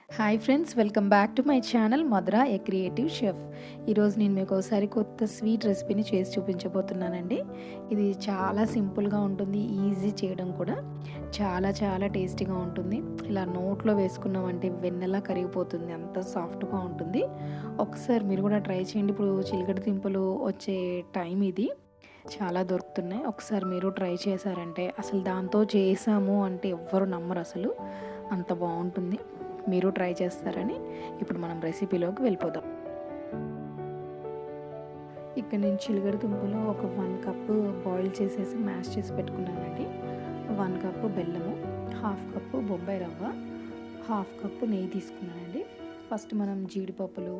Hi friends, welcome back to my channel Madhura a creative chef. ఈరోజు నేను మీకు ఒకసారి కొత్త స్వీట్ రెసిపీని చేసి చూపించబోతున్నానండి. ఇది చాలా సింపుల్గా ఉంటుంది, ఈజీ చేయడం కూడా చాలా చాలా టేస్టీగా ఉంటుంది. ఇలా నోట్లో వేసుకున్నామంటే వెన్నెలా కరిగిపోతుంది, అంత సాఫ్ట్గా ఉంటుంది. ఒకసారి మీరు కూడా ట్రై చేయండి. ఇప్పుడు చిలకడ దుంపలు వచ్చే టైం ఇది, చాలా దొరుకుతున్నాయి. ఒకసారి మీరు ట్రై చేశారంటే అసలు దాంతో చేసాము అంటే ఎవ్వరు నమ్మరు, అసలు అంత బాగుంటుంది. మీరు ట్రై చేస్తారని ఇప్పుడు మనం రెసిపీలోకి వెళ్ళిపోదాం. ఇక్కడ నేను చిలకడ దుంపలు ఒక 1 కప్పు బాయిల్ చేసేసి మ్యాష్ చేసి పెట్టుకున్నానండి. 1 కప్పు బెల్లము, 1/2 కప్పు బొంబాయి రవ్వ, 1/2 కప్పు నెయ్యి తీసుకున్నానండి. ఫస్ట్ మనం జీడిపప్పులు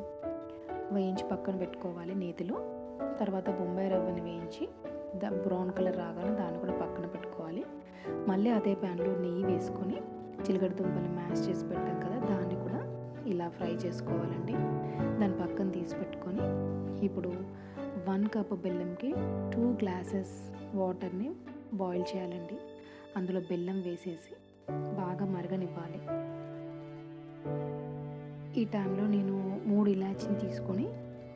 వేయించి పక్కన పెట్టుకోవాలి నేతిలో. తర్వాత బొంబాయి రవ్వని వేయించి బ్రౌన్ కలర్ రాగానే దాన్ని కూడా పక్కన పెట్టుకోవాలి. మళ్ళీ అదే ప్యాన్లో నెయ్యి వేసుకొని చిలకడ దుంపలు మ్యాష్ చేసి పెట్టాం కదా, దాన్ని కూడా ఇలా ఫ్రై చేసుకోవాలండి. దాన్ని పక్కన తీసి పెట్టుకొని ఇప్పుడు 1 కప్ బెల్లంకి 2 గ్లాసెస్ వాటర్ని బాయిల్ చేయాలండి. అందులో బెల్లం వేసేసి బాగా మరగనివ్వాలి. ఈ టైంలో నేను 3 ఇలాచీని తీసుకొని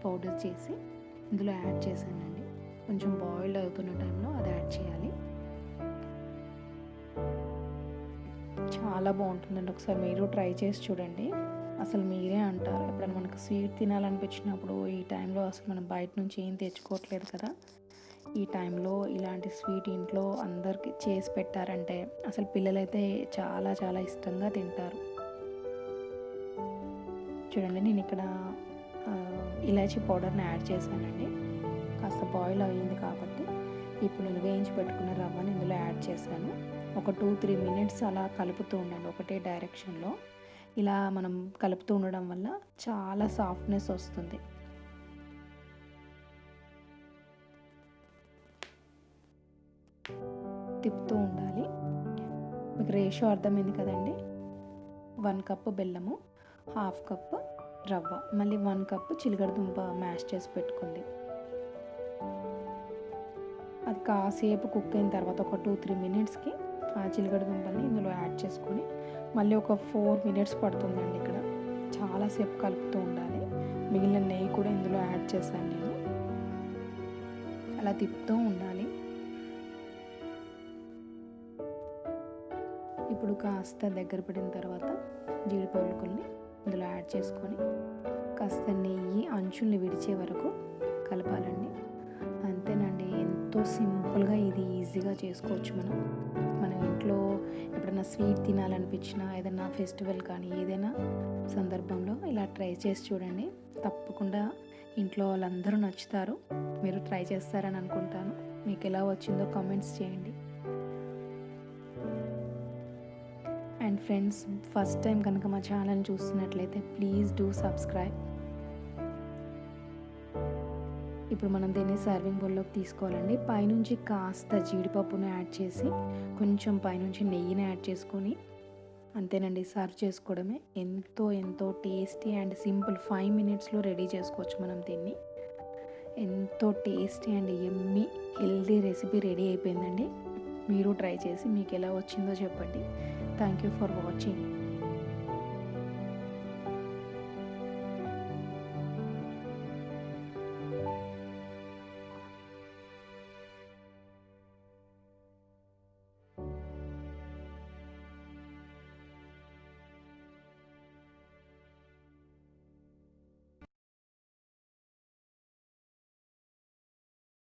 పౌడర్ చేసి ఇందులో యాడ్ చేశానండి. కొంచెం బాయిల్ అవుతున్న టైంలో అది యాడ్ చేయాలి. చాలా బాగుంటుందండి, ఒకసారి మీరు ట్రై చేసి చూడండి. అసలు మీరే అంటారు, ఎప్పుడైనా మనకు స్వీట్ తినాలనిపించినప్పుడు ఈ టైంలో అసలు మనం బయట నుంచి ఏం తెచ్చుకోవట్లేదు కదా, ఈ టైంలో ఇలాంటి స్వీట్ ఇంట్లో అందరికి చేసి పెట్టారంటే అసలు పిల్లలైతే చాలా చాలా ఇష్టంగా తింటారు. చూడండి, నేను ఇక్కడ ఇలాచీ పౌడర్ని యాడ్ చేశానండి. కాస్త బాయిల్ అయ్యింది కాబట్టి ఇప్పుడు నేను వేయించి పెట్టుకున్న రవ్వని ఇందులో యాడ్ చేశాను. ఒక 2-3 మినిట్స్ అలా కలుపుతూ ఉండండి ఒకటే డైరెక్షన్లో. ఇలా మనం కలుపుతూ ఉండడం వల్ల చాలా సాఫ్ట్నెస్ వస్తుంది. తిప్పుతూ ఉండాలి. మీకు రేషియో అర్థమైంది కదండి. 1 కప్పు బెల్లము, 1/2 కప్పు రవ్వ, మళ్ళీ 1 కప్పు చిలకడ దుంప మ్యాష్ చేసి పెట్టుకుంది. అది కాసేపు కుక్ అయిన తర్వాత ఒక 2-3 మినిట్స్కి ఆ చిలకడ దుంపల్ని ఇందులో యాడ్ చేసుకొని మళ్ళీ ఒక 4 మినిట్స్ పడుతుందండి. ఇక్కడ చాలాసేపు కలుపుతూ ఉండాలి. మిగిలిన నెయ్యి కూడా ఇందులో యాడ్ చేశాను నేను. అలా తిప్పుతూ ఉండాలి. ఇప్పుడు కాస్త దగ్గర పడిన తర్వాత జీడిపప్పుల్ని ఇందులో యాడ్ చేసుకొని కాస్త నెయ్యి అంచుల్ని విడిచే వరకు కలపాలండి. అంతేనండి, ఎంతో సింపుల్గా ఇది ఈజీగా చేసుకోవచ్చు. మన ఇంట్లో ఎప్పుడైనా స్వీట్ తినాలనిపించినా, ఏదైనా ఫెస్టివల్ కానీ ఏదైనా సందర్భంలో ఇలా ట్రై చేసి చూడండి. తప్పకుండా ఇంట్లో వాళ్ళందరూ నచ్చుతారు. మీరు ట్రై చేస్తారని అనుకుంటాను. మీకు ఎలా వచ్చిందో కామెంట్స్ చేయండి. అండ్ ఫ్రెండ్స్, ఫస్ట్ టైం కనుక మా ఛానల్ చూస్తున్నట్లయితే ప్లీజ్ డూ సబ్స్క్రైబ్. ఇప్పుడు మనం దీన్ని సర్వింగ్ బౌల్లోకి తీసుకోవాలండి. పైనుంచి కాస్త జీడిపప్పును యాడ్ చేసి కొంచెం పైనుంచి నెయ్యిని యాడ్ చేసుకొని అంతేనండి, సర్వ్ చేసుకోవడమే. ఎంతో ఎంతో టేస్టీ అండ్ సింపుల్, 5 మినిట్స్లో రెడీ చేసుకోవచ్చు మనం దీన్ని. ఎంతో tasty and yummy healthy recipe ready అయిపోయిందండి. మీరు ట్రై చేసి మీకు ఎలా వచ్చిందో చెప్పండి. Thank you for watching.